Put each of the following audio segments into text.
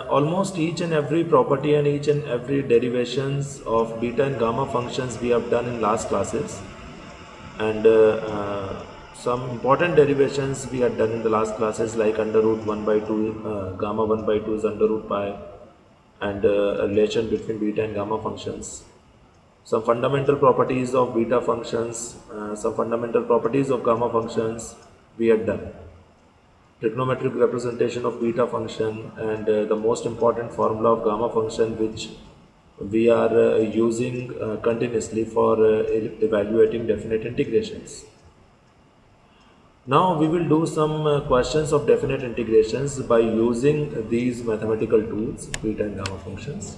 almost each and every property and each and every derivations of beta and gamma functions we have done in last classes, and some important derivations we had done in the last classes, like under root 1 by 2, gamma 1 by 2 is under root pi, and a relation between beta and gamma functions, some fundamental properties of beta functions, some fundamental properties of gamma functions we had done, trigonometric representation of beta function, and the most important formula of gamma function, which we are using continuously for evaluating definite integrations. Now we will do some questions of definite integrations by using these mathematical tools, beta and gamma functions.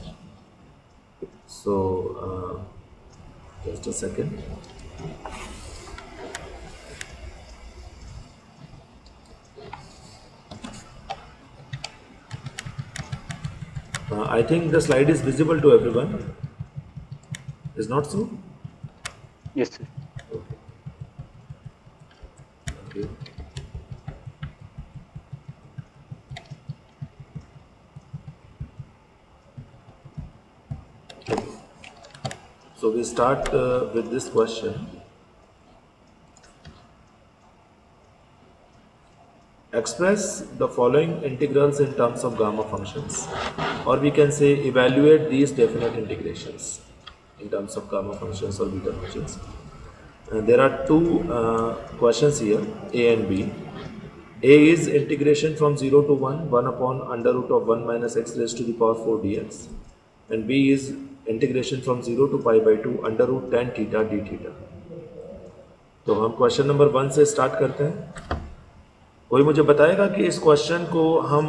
So just a second. I think the slide is visible to everyone. Is not so? Yes, sir. Okay. So we start with this question. Express the following integrals in terms of gamma functions, or we can say evaluate these definite integrations in terms of gamma functions or beta functions. And there are two questions here, A and B. A is integration from 0 to 1 upon under root of 1 minus x raised to the power 4 dx. And B is integration from 0 to pi by 2 under root tan theta d theta. तो हम question number 1 से start करते हैं. कोई मुझे बताएगा कि इस क्वेश्चन को हम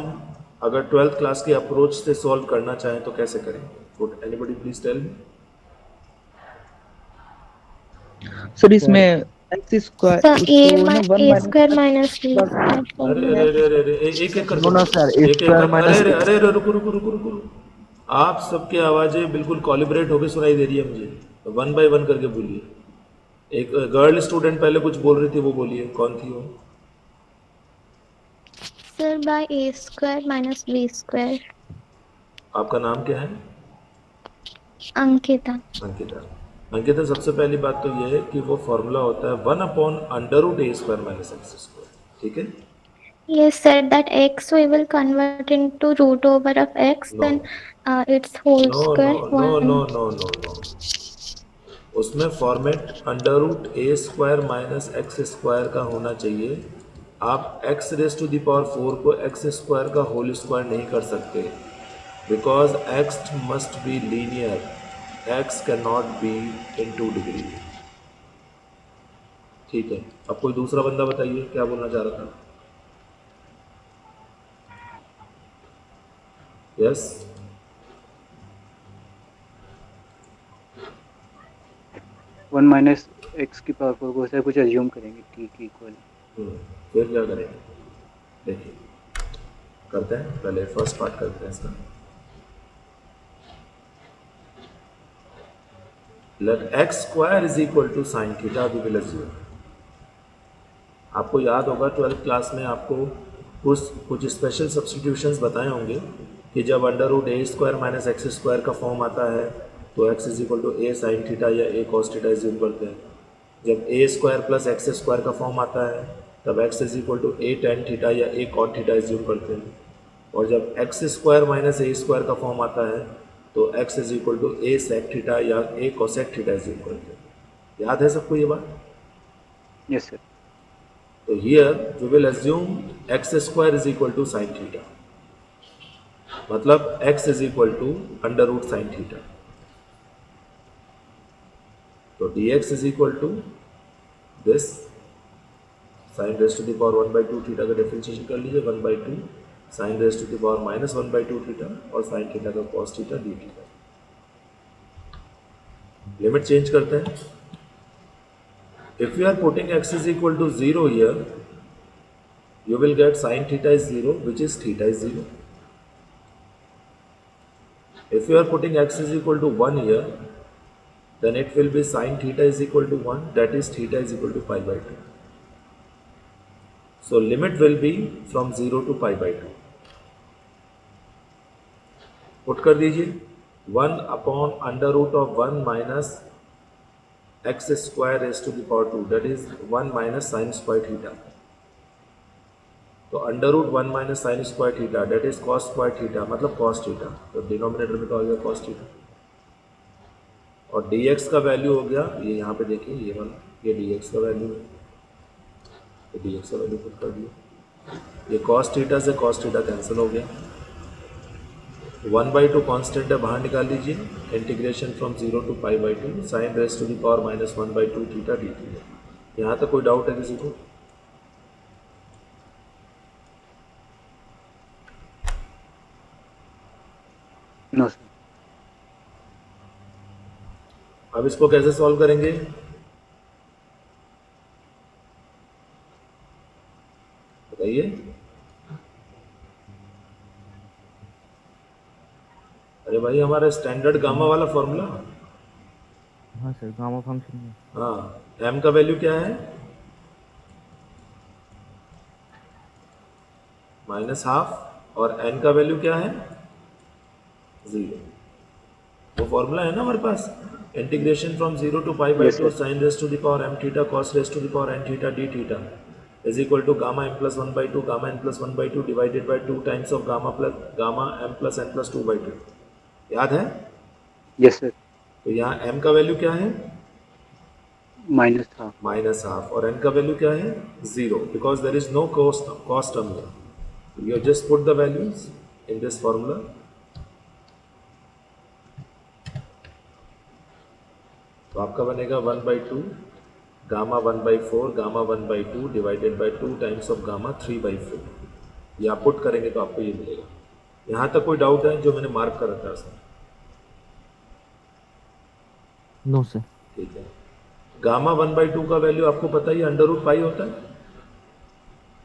अगर 12th क्लास की अप्रोच से सॉल्व करना चाहें तो कैसे करें? Would anybody please tell me? Sir इसमें x square a square minus b square अरे एक एक करके सर एक एक स्क्वायर माइनस अरे अरे रुको. आप सबके आवाजें बिल्कुल कॉलिब्रेट होकर सुनाई दे रही है मुझे. 1 by 1 करके बोलिए. एक गर्ल स्टूडेंट पहले कुछ बोल रही थी, वो बोलिए, कौन थी वो? sir by a square minus b square. आपका नाम क्या है? अंकिता. अंकिता, सबसे पहली बात तो ये है कि वो फॉर्मूला होता है 1 upon under root A square minus x square. ठीक है? Yes, sir, that x we will convert into root over of x, No. then its whole square. No. उसमें format under root A square minus x square का होना चाहिए. आप X raise to the power 4 को X square का whole square नहीं कर सकते, because X must be linear. X can not be in 2 degree. ठीक है. अब कोई दूसरा बंदा बताइए क्या बोलना चाह रहा था. यस. 1 माइनस एक्स की पावर 4 को सर कुछ अज्यूम करेंगे t की इक्वल. फिर क्या करेंगे? देखिए करते हैं. पहले फर्स्ट पार्ट करते हैं इसका. Let x square is equal to sin theta we will assume. आपको याद होगा 12th क्लास में आपको कुछ स्पेशल सब्स्टिट्यूशंस बताए होंगे कि जब under root A square minus x square का फॉर्म आता है तो x is equal to A sine theta या ए कॉस थीटा एज्यूम करते हैं. जब A square plus X square का फॉर्म आता है तब x is equal to A tan theta या ए कॉट थीटा एज्यूम करते हैं. और जब X square minus A square का फॉर्म आता है तो x is equal to a sec theta या a cosec theta is equal to. याद है सबको ये बात? Yes sir. तो here we will assume x square is equal to sine theta, मतलब x is equal to under root sine theta. तो dx is equal to this sine raise to the power 1 by 2 theta का differentiation कर लीजिए. 1 by 2 sine raise to the power minus 1 by 2 theta और sine theta का cos theta D theta. Limit change करते हैं. If you are putting x is equal to 0 here, you will get sin theta is 0, which is theta is 0. If you are putting x is equal to 1 here, then it will be sin theta is equal to 1, that is theta is equal to pi by 2. So limit will be from 0 to pi by 2. Put कर दीजिए 1 upon under root of 1 minus x square raise to the power 2 that is 1 minus sine square theta. तो under root 1 minus sine square theta that is cos square theta मतलब cos theta. तो denominator में क्या हो गया cos theta और dx का value हो गया ये यहाँ पे देखिए ये वाला ये dx का वैल्यू है तो dx का वैल्यू पुट कर दिया। ये cos थीटा से cos थीटा कैंसिल हो गया 1/2 कांस्टेंट है बाहर निकाल लीजिए integration from 0 to pi by 2 sine raise to the power minus 1/2 theta D theta. यहाँ तक कोई डाउट है किसी को? No sir. अब इसको कैसे सॉल्व करेंगे? बताइए। अरे भाई हमारा स्टैंडर्ड गामा वाला फॉर्मूला। हाँ सर गामा फंक्शन में हाँ m का वैल्यू क्या है -12 और n का वैल्यू क्या है 0। वो फॉर्मूला है ना हमारे पास integration from 0 to pi by Yes, 2 sir. Sine raise to the power m theta cos raise to the power n theta D theta is equal to gamma m plus 1/2 gamma n plus 1/2 divided by 2 times of gamma m plus n plus 2/2। याद है? Yes sir. तो यहाँ m का value क्या है -12। -12 और n का value क्या है 0 because there is no const term here. You just put the values in this formula. तो आपका बनेगा 1/2 gamma 1/4 gamma 1/2 divided by 2 times of gamma 3/4। ये आप पुट करेंगे तो आपको ये मिलेगा। यहाँ तक कोई डाउट है जो मैंने मार्क कर रखा है उसमें? No sir. ठीक है। गामा 1/2 का वैल्यू आपको पता ही अंडर रूट पाई होता है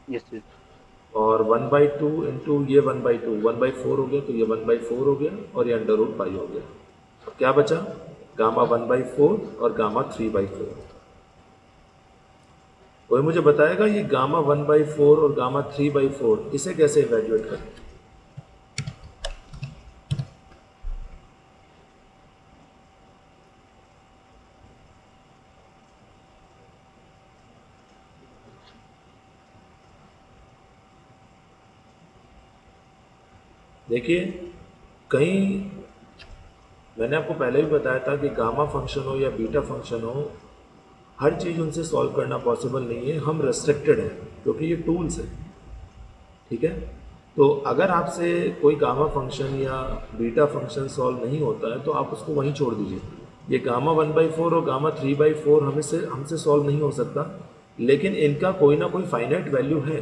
यस सर। और 1/2 इंटू ये 1/2 1/4 हो गया तो ये 1/4 हो गया और ये अंडर रूट पाई हो गया। अब क्या बचा गामा 1/4 और गामा 3/4। कोई मुझे बताएगा ये गामा 1/4 और गामा 3/4 इसे कैसे इवेल्युएट करें? देखिए कहीं मैंने आपको पहले भी बताया था कि गामा फंक्शन हो या बीटा फंक्शन हो हर चीज़ उनसे सॉल्व करना पॉसिबल नहीं है। हम रेस्ट्रिक्टेड हैं क्योंकि ये टूल्स हैं। ठीक है। तो अगर आपसे कोई गामा फंक्शन या बीटा फंक्शन सॉल्व नहीं होता है तो आप उसको वहीं छोड़ दीजिए। ये गामा 1/4 और गामा 3/4 हमसे सॉल्व नहीं हो सकता लेकिन इनका कोई ना कोई फाइनाइट वैल्यू है।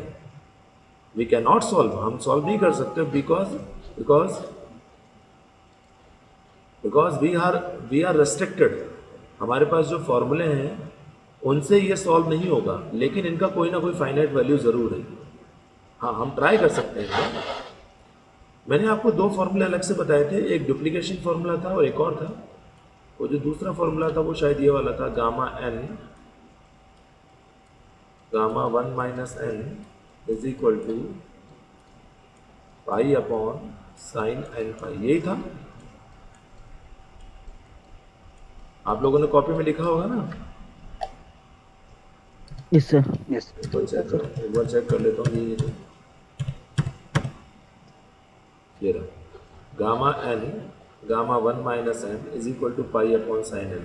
वी कैन नॉट सॉल्व हम सॉल्व नहीं कर सकते बिकॉज वी आर रेस्ट्रिक्टेड। हमारे पास जो फॉर्मूले हैं उनसे ये सॉल्व नहीं होगा लेकिन इनका कोई ना कोई फाइनाइट वैल्यू ज़रूर है। हाँ हम ट्राई कर सकते हैं। मैंने आपको दो फॉर्मूले अलग से बताए थे एक डुप्लीकेशन फॉर्मूला था और एक और था। वो जो दूसरा फॉर्मूला था वो शायद ये वाला था gamma 1 minus n is equal to pi upon sine n pi. यही था। आप लोगों ने कॉपी में लिखा होगा ना? Yes sir. यस एक बार चेक कर लेता हूँ। ये रहा gamma 1 minus n is equal to pi upon sine n।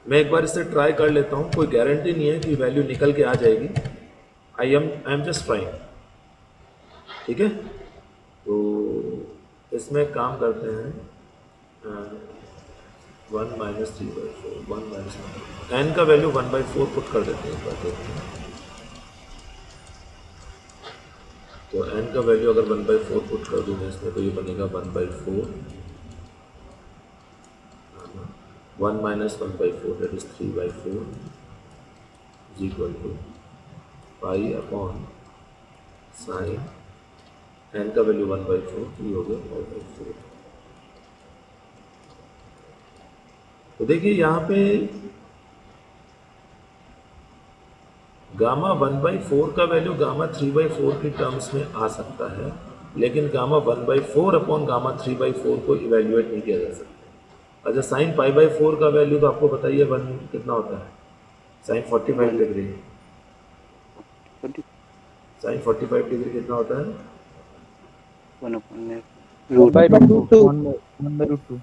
मैं एक बार इसे ट्राई कर लेता हूँ। कोई गारंटी नहीं है कि वैल्यू निकल के आ जाएगी। I am just trying. ठीक है। तो इसमें काम करते हैं 1 माइनस 3/4 1 माइनस n का वैल्यू 1/4 पुट कर देते हैं। एक बार देखते हैं। तो n का वैल्यू अगर 1/4 पुट कर दूँ मैं इसमें तो ये बनेगा 1/4 1 minus 1/4 that is 3/4 is equal to pi upon sine n का वैल्यू 1/4 3 हो गया 5/4। तो देखिए यहाँ पे गामा 1/4 का वैल्यू गामा 3/4 की टर्म्स में आ सकता है लेकिन गामा 1/4 अपॉन गामा 3/4 को इवेल्युएट नहीं किया जा सकता। अच्छा, साइन पाई/4 का वैल्यू तो आपको बताइए वन कितना होता है, साइन 45 1 डिग्री। 40 साइन 45 डिग्री कितना होता है? 1 upon f one root by root 2 two, one by root two.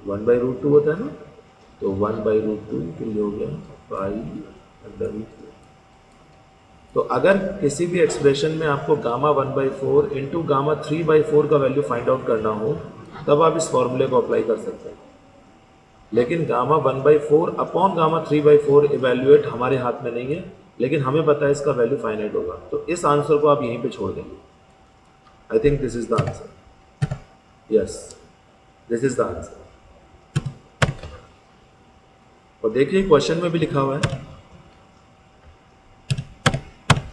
1/√2 होता है ना, तो 1/√2 के लिए हो गया पाई/2। तो अगर किसी भी एक्सप्रेशन में आपको गामा 1/4 इंटू गामा 3/4 का वैल्यू फाइंड आउट करना हो, तब आप इस फॉर्मूले को अप्लाई कर सकते हैं। लेकिन गामा 1/4 अपॉन गामा 3/4 इवेल्युएट हमारे हाथ में नहीं है, लेकिन हमें पता है इसका वैल्यू फाइनाइट होगा, तो इस आंसर को आप यहीं पे छोड़ देंगे। I think this is the answer. Yes, this is the answer. और देखिए क्वेश्चन में भी लिखा हुआ है,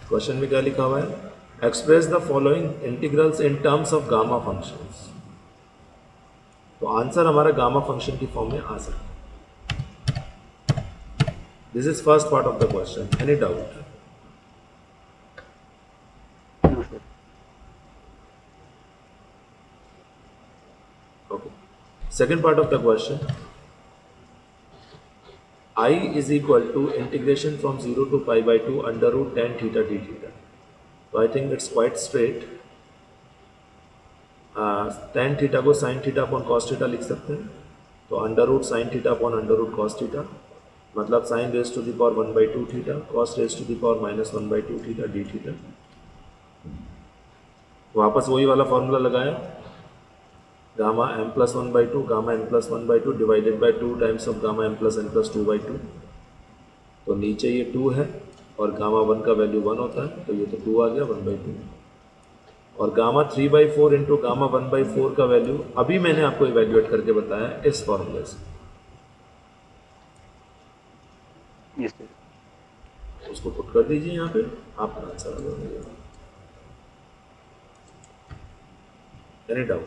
क्वेश्चन में क्या लिखा हुआ है, express the following integrals in terms of gamma functions. तो आंसर हमारा गामा फंक्शन की फॉर्म में आ सकता है। This is first part of the question, any doubt? no sir Okay. Second part of the question, I is equal to integration from 0 to pi by 2 under root tan theta d theta. So I think it's quite straight. Tan theta को sine theta upon cos theta लिख सकते हैं, तो under root sine theta upon under root cos theta, मतलब sine raise to the power 1/2 theta, cos raise to the power -1/2 theta D theta. वापस वही वाला formula लगाया, gamma m+1/2 gamma n+1/2 divided by 2 times of gamma m+n+2/2। तो नीचे ये 2 है और गामा 1 का वैल्यू 1 होता है, तो ये तो 2 आ गया 1/2। और गामा 3/4 इंटू गामा 1/4 का वैल्यू अभी मैंने आपको इवेल्युएट करके बताया इस फॉर्मूले से, yes sir उसको पुट कर दीजिए यहाँ पे, आपका आंसर आ जाएगा। Any doubt?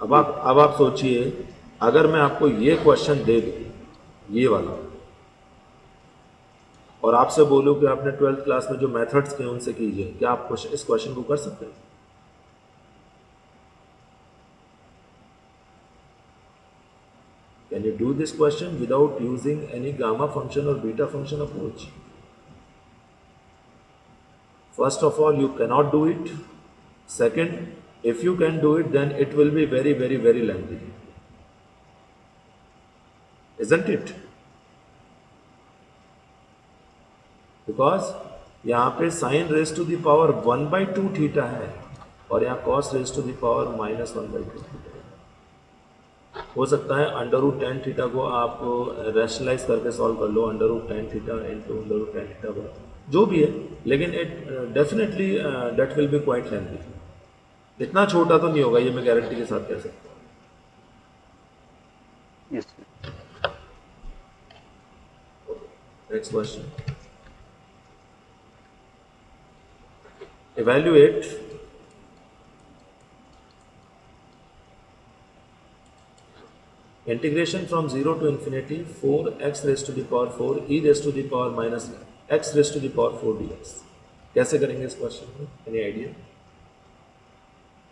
अब आप सोचिए, अगर मैं आपको ये क्वेश्चन दे दूँ ये वाला, और आपसे बोलूँ कि आपने 12th क्लास में जो मेथड्स किए उनसे कीजिए, क्या आप इस क्वेश्चन को कर सकते हैं? Can you do this question without using any gamma function or beta function approach? First of all, you cannot do it. Second, if you can do it, then it will be very, very, very lengthy. Isn't it? Because यहाँ पे sine raise to the power 1/2 theta है और यहाँ cos raise to the power -1/2 theta है। हो सकता है under root tan theta को आप रैशनलाइज करके सॉल्व कर लो, under root tan theta into under root tan theta को, जो भी है, लेकिन it definitely that will be quite lengthy. इतना छोटा तो नहीं होगा, ये मैं गारंटी के साथ कह सकता हूँ। yes sir next question, evaluate integration from 0 to infinity 4x raised to the power 4 e raised to the power minus x raised to the power 4 dx। कैसे करेंगे इस क्वेश्चन को? Any idea?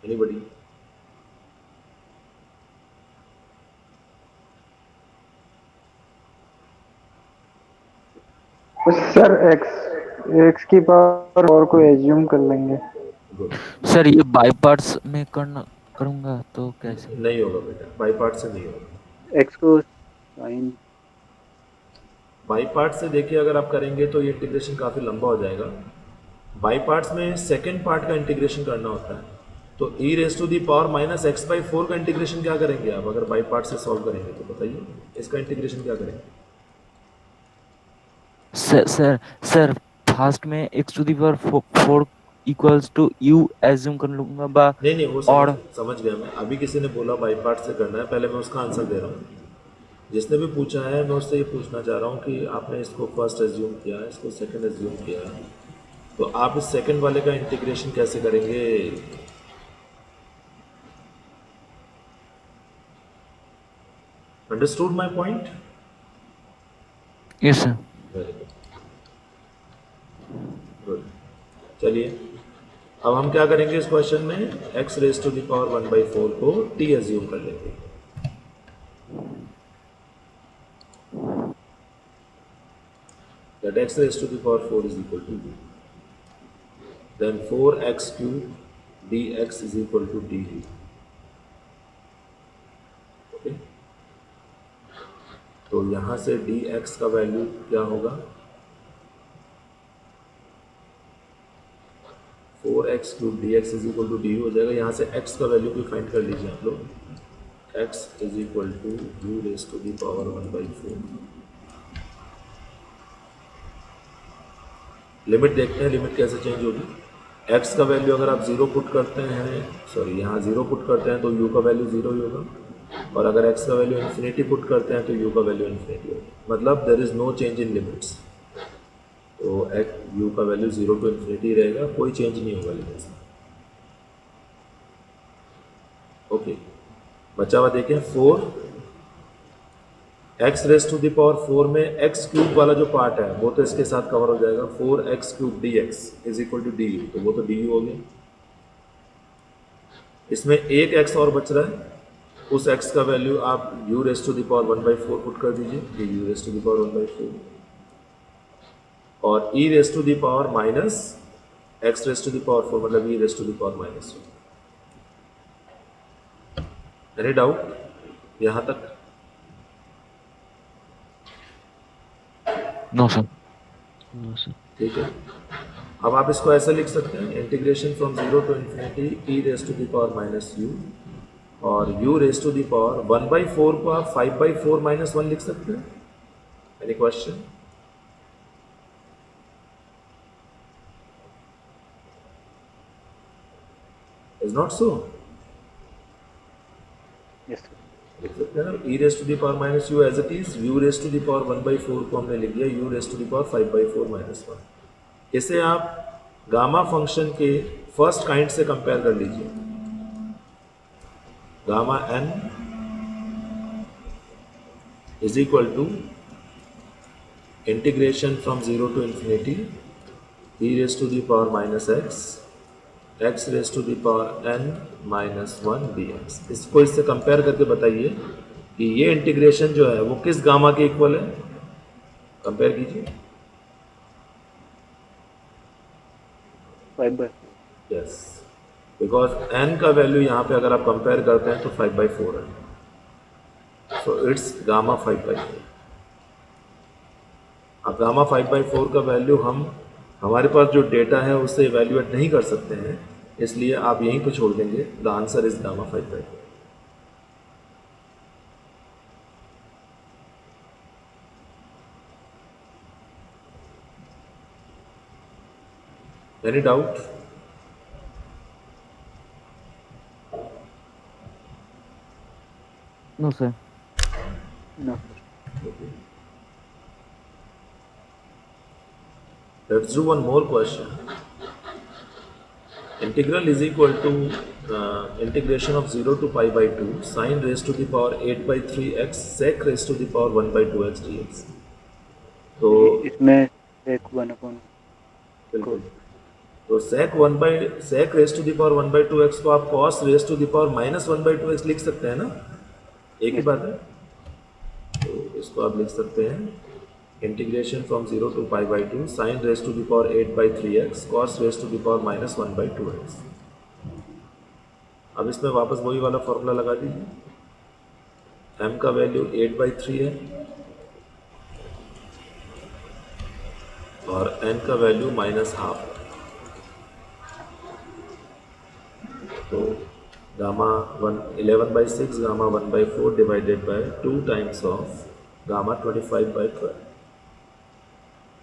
Anybody? Sir x की power और को assume कर लेंगे। Good. Sir ये बाई पार्ट्स में करूंगा तो कैसे? नहीं होगा बेटा, बाई पार्ट से नहीं होगा। x को sin बाई पार्ट से देखिए अगर आप करेंगे तो ये इंटीग्रेशन काफ़ी लंबा हो जाएगा। बाई पार्ट्स में सेकेंड पार्ट का इंटीग्रेशन करना होता है, तो e raise to the power -x/4 का इंटीग्रेशन क्या करेंगे आप अगर बाई पार्ट से सॉल्व करेंगे? तो बताइए इसका इंटीग्रेशन क्या करेंगे? सर फास्ट में x to the power 4 equals to u assume कर लूंगा बा। नहीं वो और समझ गया मैं। अभी किसी ने बोला बाई पार्ट से करना है, पहले मैं उसका आंसर दे रहा हूँ। जिसने भी पूछा है मैं उससे ये पूछना चाह रहा हूँ कि आपने इसको फर्स्ट एज्यूम किया, इसको सेकंड एज्यूम किया, तो आप इस सेकंड वाले का इंटीग्रेशन कैसे करेंगे? Understood my point? Yes sir. Very good, good. चलिए अब हम क्या करेंगे इस क्वेश्चन में, x raise to the power 1/4 को t एज्यूम कर लेंगे। That x raised to the power 4 is equal to d. Then 4x cube dx is equal to dt. Okay? तो यहाँ से dx का वैल्यू क्या होगा, 4x cube dx is equal to d हो जाएगा। यहाँ से x का वैल्यू भी फाइंड कर लीजिए आप लोग, x is equal to u raised to the power 1/4। Limit देखते हैं लिमिट कैसे चेंज होगी। x का वैल्यू अगर आप 0 पुट करते हैं, सॉरी यहाँ 0 पुट करते हैं तो u का वैल्यू 0 ही होगा, और अगर x का वैल्यू इन्फिनिटी पुट करते हैं तो u का वैल्यू इन्फिनिटी होगा, मतलब there is no change in limits. तो u का वैल्यू 0 टू इन्फिनिटी रहेगा, कोई चेंज नहीं होगा लिमिट्स में। ओके, बचा हुआ देखें 4 x raise to the power 4 में x क्यूब वाला जो पार्ट है वो तो इसके साथ कवर हो जाएगा, 4x cube dx is equal to du, तो वो तो du हो गया। इसमें एक x और बच रहा है, उस x का वैल्यू आप u raise to the power 1/4 put कर दीजिए, ये u raise to the power 1/4, और e raise to the power minus x raise to the power 4 मतलब e raise to the power -1। Any doubt यहाँ तक? No sir. ठीक है, अब आप इसको ऐसे लिख सकते हैं, integration from 0 to infinity e raise to the power -u, और u raise to the power 1/4 को आप 5/4 -1 लिख सकते हैं। Any question? Is not so? Yes sir. लिख सकते हैं ना, e raise to the power -u as it is, u raise to the power 1/4 को हमने लिख दिया u raise to the power 5/4 -1। इसे आप गामा फंक्शन के फर्स्ट काइंड से कंपेयर कर लीजिए, gamma n is equal to integration from 0 to infinity e raise to the power -x raise to the power n -1 dx। इसको इससे compare करके बताइए कि ये इंटीग्रेशन जो है वो किस गामा के इक्वल है, कंपेयर कीजिए। 5/4। यस, बिकॉज n का वैल्यू यहाँ पे अगर आप कंपेयर करते हैं तो 5/4 है, सो इट्स गामा 5/4। अब गामा 5/4 का वैल्यू हम हमारे पास जो डेटा है उससे इवेल्युएट नहीं कर सकते हैं, इसलिए आप यहीं पे छोड़ देंगे, the answer is gamma 5/4। Any doubt? No sir. No sir. Let's do one more question. Integral is equal to integration of 0 to pi/2 sine raised to the power 8/3x sec raised to the power 1/2x dx। तो इसमें एक 1/, बिल्कुल, तो sec raised to the power 1/2x को आप cos raised to the power -1/2x लिख सकते हैं ना, एक ही बात है। तो इसको आप लिख सकते हैं integration from 0 to pi/2 sine raise to the power 8/3x cos raise to the power -1/2x। अब इसमें वापस वही वाला फॉर्मूला लगा दीजिए, m का वैल्यू 8/3 है और n का वैल्यू -12 है, तो gamma 11/6 gamma 1/4 divided by 2 times of gamma 25/12।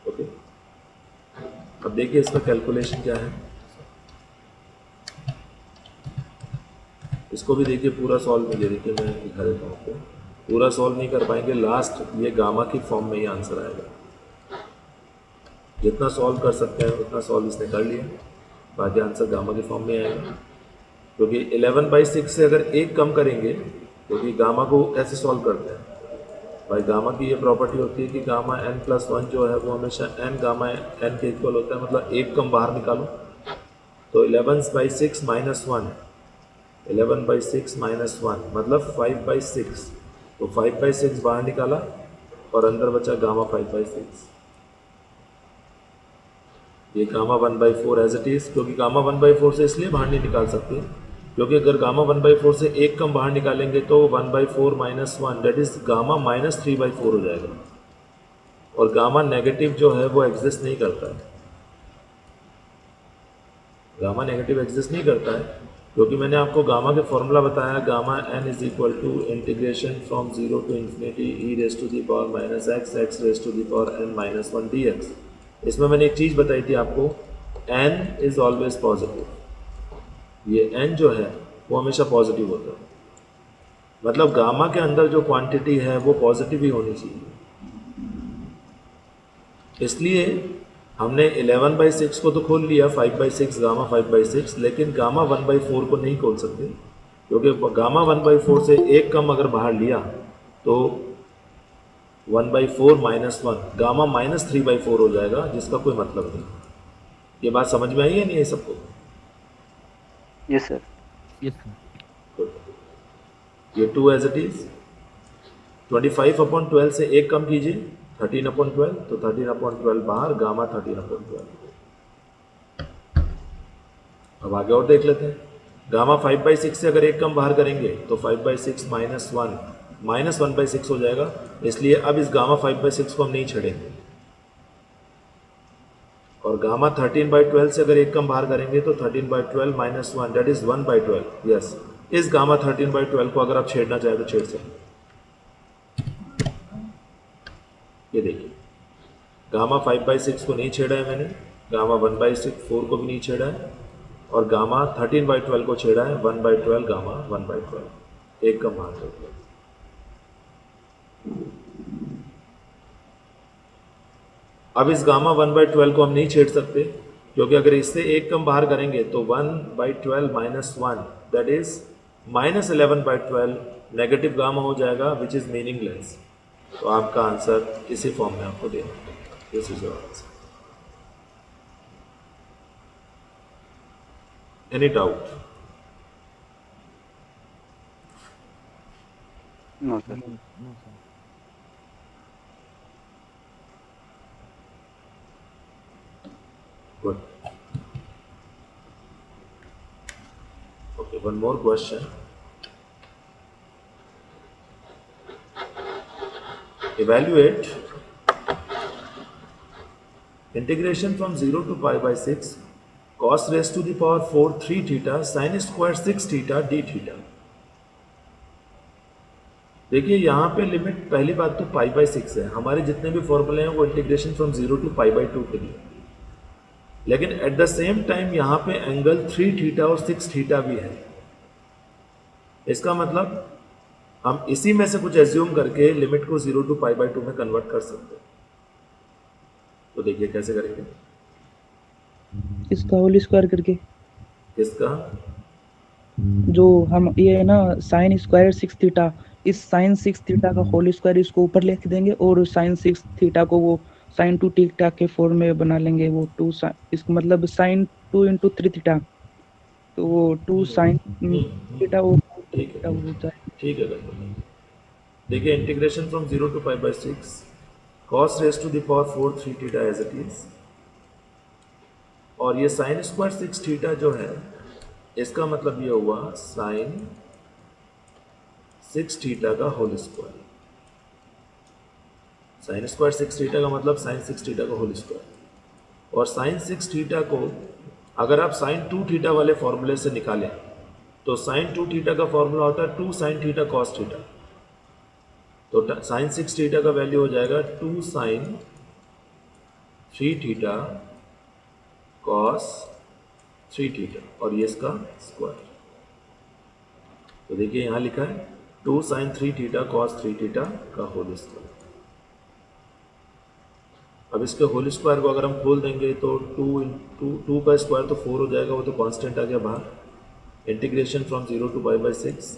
Okay, अब देखिए इसका कैलकुलेशन क्या है, इसको भी देखिए पूरा सॉल्व नहीं, देखिए मैं दिखा देता हूँ आपको, पूरा सॉल्व नहीं कर पाएंगे, लास्ट ये गामा की फॉर्म में ही आंसर आएगा। जितना सॉल्व कर सकते हैं उतना सॉल्व इसने कर लिया, बाकी आंसर गामा की फॉर्म में आएगा, क्योंकि 11/6 से अगर एक कम करेंगे, क्योंकि गामा को कैसे सॉल्व करते हैं भाई, गामा की ये प्रॉपर्टी होती है कि गामा n+1 जो है वो हमेशा n गामा n के इक्वल होता है, मतलब एक कम बाहर निकालो तो 11/6 माइनस 1, 11/6 माइनस 1 मतलब 5/6। तो 5/6 बाहर निकाला और अंदर बचा गामा 5/6। ये गामा 1/4 एज इट इज़, क्योंकि गामा 1/4 से इसलिए बाहर नहीं निकाल सकते क्योंकि अगर गामा 1/4 से एक कम बाहर निकालेंगे तो 1/4 माइनस 1 डेट इज़ गामा -3/4 हो जाएगा। और गामा नेगेटिव जो है वो एग्जिस्ट नहीं करता है, गामा नेगेटिव एग्जिस्ट नहीं करता है क्योंकि मैंने आपको गामा के फॉर्मूला बताया, gamma n is equal to integration from 0 to infinity e raise to the power minus x raise to the power n minus 1 dx। इसमें मैंने एक चीज़ बताई थी आपको, n इज ऑलवेज पॉजिटिव। ये n जो है वो हमेशा पॉजिटिव होता है, मतलब गामा के अंदर जो क्वांटिटी है वो पॉजिटिव ही होनी चाहिए। इसलिए हमने 11/6 को तो खोल लिया, 5/6 गामा 5/6, लेकिन गामा 1/4 को नहीं खोल सकते क्योंकि गामा 1/4 से एक कम अगर बाहर लिया तो 1/4 माइनस 1 गामा -3/4 हो जाएगा, जिसका कोई मतलब नहीं। ये बात समझ में आई है नहीं है सबको? Yes sir. Yes sir. Good. ये 2 एज इट इज, 25/12 से एक कम कीजिए 13/12, तो 13/12 बाहर, गामा 13/12। अब आगे और देख लेते हैं, गामा 5/6 से अगर एक कम बाहर करेंगे तो 5/6 माइनस 1 -1/6 हो जाएगा। इसलिए अब इस गामा 5/6 को हम नहीं छेड़ेंगे। और गामा 13/12 से अगर एक कम बाहर करेंगे तो 13/12 माइनस 1 डेट इज 1/12। यस, इस गामा 13/12 को अगर आप छेड़ना चाहें तो छेड़ सकते। ये देखिए, गामा 5/6 को नहीं छेड़ा है मैंने, गामा 1/4 को भी नहीं छेड़ा है, और गामा 13/12 को छेड़ा है, 1/12 गामा 1/12, एक कम बाहर कर दिया। अब इस गामा 1/12 को हम नहीं छेड़ सकते क्योंकि अगर इससे एक कम बाहर करेंगे तो 1/12 minus 1 that is -11/12 negative gamma हो जाएगा, विच इज मीनिंगलेस। तो आपका आंसर इसी फॉर्म में आपको देना है। This is your answer. Any doubt? No sir. No sir. Good. Okay, one more question. Evaluate integration from 0 to pi/6 cos raised to the power 4 3 theta sin square 6 theta d theta। देखिए यहाँ पे limit, पहली बात तो pi/6 है, हमारे जितने भी फॉर्मूले हैं वो इंटीग्रेशन फ्रॉम 0 टू pi/2 के लिए, लेकिन एट द सेम टाइम यहाँ पे एंगल 3 थीटा और 6 थीटा भी है। इसका मतलब हम इसी में से कुछ एज्यूम करके लिमिट को 0 टू pi/2 में कन्वर्ट कर सकते हैं। तो देखिए कैसे करेंगे। इसका होल स्क्वायर करके, इसका जो हम ये है ना साइन स्क्वायर 6 थीटा, इस साइन 6 थीटा का होल स्क्वायर इसको ऊपर लिख देंगे और साइन 6 थीटा को वो साइन 2 थीटा के फॉर्म में बना लेंगे। वो 2 इसका मतलब साइन 2 × 3 थीटा, तो वो 2 साइन थीटा वो ठीक थीटा है, हो जाए। ठीक है गणपति। देखिए integration from 0 to pi/6 cos raised to the power 4 3 theta as it is, और ये साइन स्क्वायर 6 थीटा जो है इसका मतलब ये हुआ साइन 6 थीटा का whole square. Sine square 6 theta का मतलब साइन 6 थीटा का होल स्क्वायर। और साइन 6 थीटा को अगर आप साइन 2 थीटा वाले फॉर्मूले से निकालें तो साइन 2 थीटा का फॉर्मूला होता है 2 साइन थीटा कॉस थीटा। तो साइन 6 थीटा का वैल्यू हो जाएगा 2 साइन 3 थीटा कॉस 3 थीटा, और ये इसका स्क्वायर। तो देखिए यहाँ लिखा है 2 साइन 3 थीटा कॉस 3 थीटा का होल स्क्वायर। अब इसके होल स्क्वायर को अगर हम खोल देंगे तो 2 का स्क्वायर तो 4 हो जाएगा, वो तो कांस्टेंट आ गया बाहर। Integration from 0 to pi/6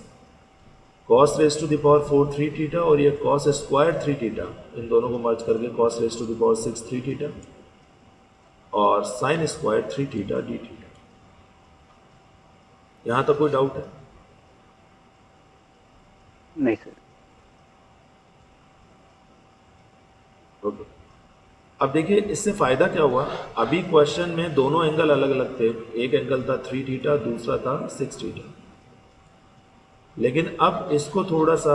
cos raise to the power 4 3 theta, और ये cos स्क्वायर 3 थीटा, इन दोनों को मर्ज करके cos raise to the power 6 3 theta, और sine square 3 theta D theta. यहाँ तक कोई डाउट है? नहीं सर। ओके, अब देखिए इससे फायदा क्या हुआ। अभी क्वेश्चन में दोनों एंगल अलग अलग थे, एक एंगल था 3 थीटा, दूसरा था 6 थीटा। लेकिन अब इसको थोड़ा सा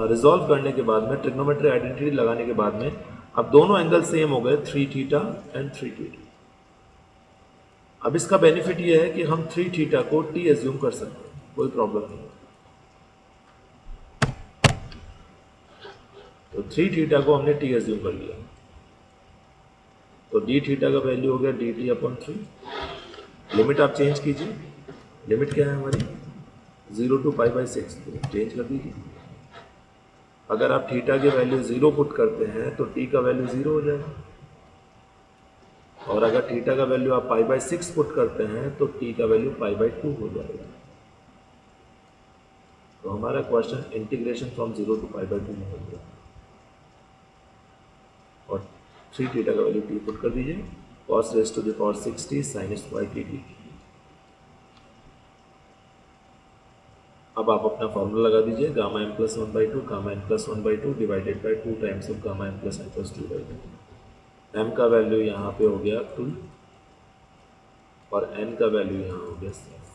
रिजॉल्व करने के बाद में, ट्रिग्नोमेट्री आइडेंटिटी लगाने के बाद में, अब दोनों एंगल सेम हो गए, 3 थीटा एंड 3 थीटा। अब इसका बेनिफिट ये है कि हम 3 थीटा को टी एज्यूम कर सकते हैं, कोई प्रॉब्लम नहीं। तो 3 थीटा को हमने टी एज्यूम कर लिया, तो डी थीटा का वैल्यू हो गया डी टी अपॉन 3। लिमिट आप चेंज कीजिए, लिमिट क्या है हमारी 0 to π/6, तो चेंज कर दीजिए। अगर आप थीटा की वैल्यू 0 पुट करते हैं तो टी का वैल्यू 0 हो जाएगा, और अगर थीटा का वैल्यू आप π/6 पुट करते हैं तो टी का वैल्यू π/2 हो जाएगा। तो हमारा क्वेश्चन इंटीग्रेशन फ्रॉम 0 to π/2 में हो गया, और 3 थीटा का वैल्यू टी पुट कर दीजिए, cos raised to the power 60 sin square T T. अब आप अपना फॉर्मूला लगा दीजिए, gamma m plus 1/2 gamma n plus 1/2 divided by 2 times of gamma m plus n plus 2/2। m का वैल्यू यहाँ पे हो गया 2 और n का वैल्यू यहाँ हो गया 6,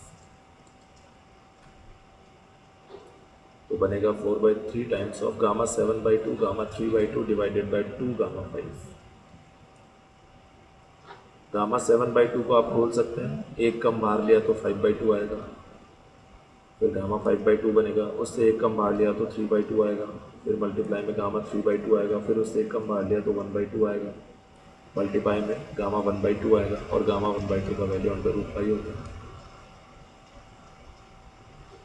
तो बनेगा 4/3 times of gamma 7/2 gamma 3/2 divided by 2 gamma 5। Gamma 7/2 को आप खोल सकते हैं, एक कम बाहर लिया तो 5/2 आएगा, फिर गामा 5/2 बनेगा, उससे एक कम बाहर लिया तो 3/2 आएगा, फिर मल्टीप्लाई में गामा 3/2 आएगा, फिर उससे एक कम बाहर लिया तो 1/2 आएगा, मल्टीप्लाई में गामा 1/2 आएगा, और गामा 1/2 का वैल्यू √5 होगा।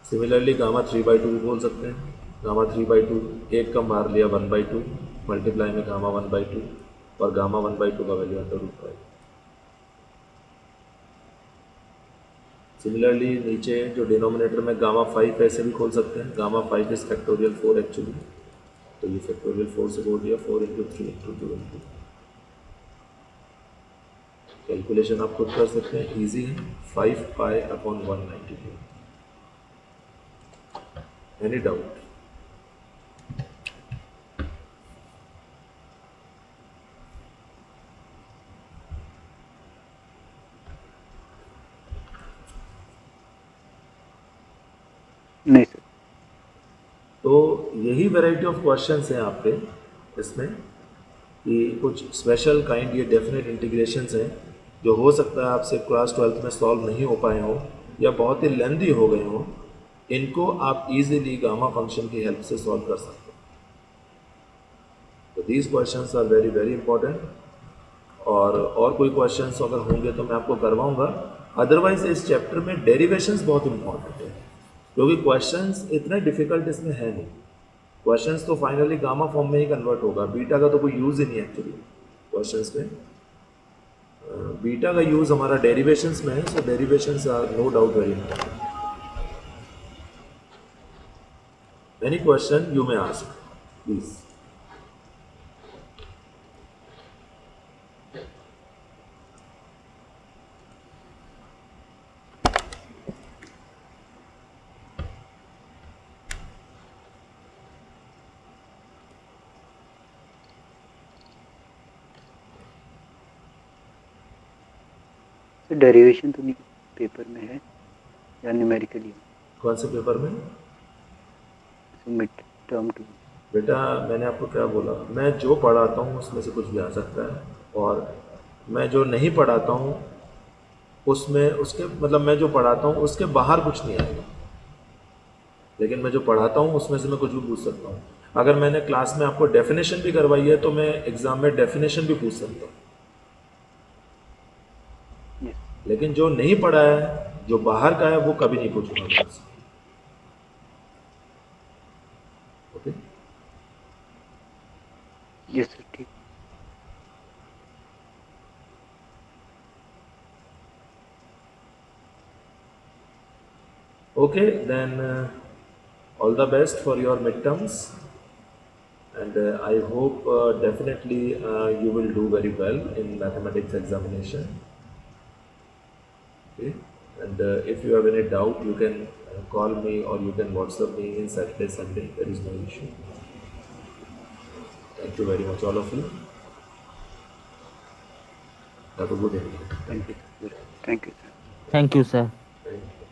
सिमिलरली गामा 3/2 भी बोल सकते हैं, गामा 3/2 एक कम बाहर लिया 1/2, मल्टीप्लाई में गामा 1/2 और गामा 1/2 का वैल्यू √5। सिमिलरली नीचे जो डिनोमिनेटर में गामा 5 ऐसे भी खोल सकते हैं, गामा 5 इज फैक्टोरियल 4 एक्चुअली, तो ये फैक्टोरियल 4 से बोल दिया, 4 × 3 × 2 × कैलकुलेशन आप खुद कर सकते हैं, इजी है। 5π/192। Any doubt? नहीं सर। तो यही वैरायटी ऑफ क्वेश्चंस हैं आपके इसमें, कि कुछ स्पेशल काइंड ये डेफिनेट इंटीग्रेशंस हैं जो हो सकता है आपसे क्लास 12th में सॉल्व नहीं हो पाए हों या बहुत ही लेंदी हो गए हों। इनको आप इजीली गामा फंक्शन की हेल्प से सॉल्व कर सकते हैं। तो these questions are very very important, और कोई क्वेश्चंस अगर होंगे तो मैं आपको करवाऊंगा। अदरवाइज इस चैप्टर में डेरिवेशंस बहुत इंपॉर्टेंट है, क्योंकि क्वेश्चंस इतने डिफिकल्ट इसमें है नहीं। क्वेश्चंस तो फाइनली गामा फॉर्म में ही कन्वर्ट होगा, बीटा का तो कोई यूज़ ही नहीं एक्चुअली क्वेश्चंस में। बीटा का यूज़ हमारा डेरिवेशंस में है, so derivations are no doubt very important. Any question you may ask please. Derivation तो नहीं पेपर में है या न्यूमेरिकली? कौन से पेपर में? Mid term 2। बेटा मैंने आपको क्या बोला, मैं जो पढ़ाता हूँ उसमें से कुछ भी आ सकता है, और मैं जो नहीं पढ़ाता हूँ उसमें उसके मतलब मैं जो पढ़ाता हूँ उसके बाहर कुछ नहीं आएगा, लेकिन मैं जो पढ़ाता हूँ उसमें से मैं कुछ भी पूछ सकता हूँ। अगर मैंने क्लास में आपको डेफिनेशन भी करवाई है तो मैं एग्जाम में डेफिनेशन भी पूछ सकता हूँ, लेकिन जो नहीं पढ़ा है, जो बाहर का है, वो कभी नहीं पूछूंगा मैं आपसे। ओके? यस सर, ठीक। Okay, then all the best for your midterms, and I hope definitely you will do very well in mathematics examination. Okay, and And if you have any doubt, you can call me or you can WhatsApp me in Saturday, Sunday. There is no issue. Thank you very much, all of you. Have a good evening. Thank you. Thank you, sir. Thank you, sir. Thank you.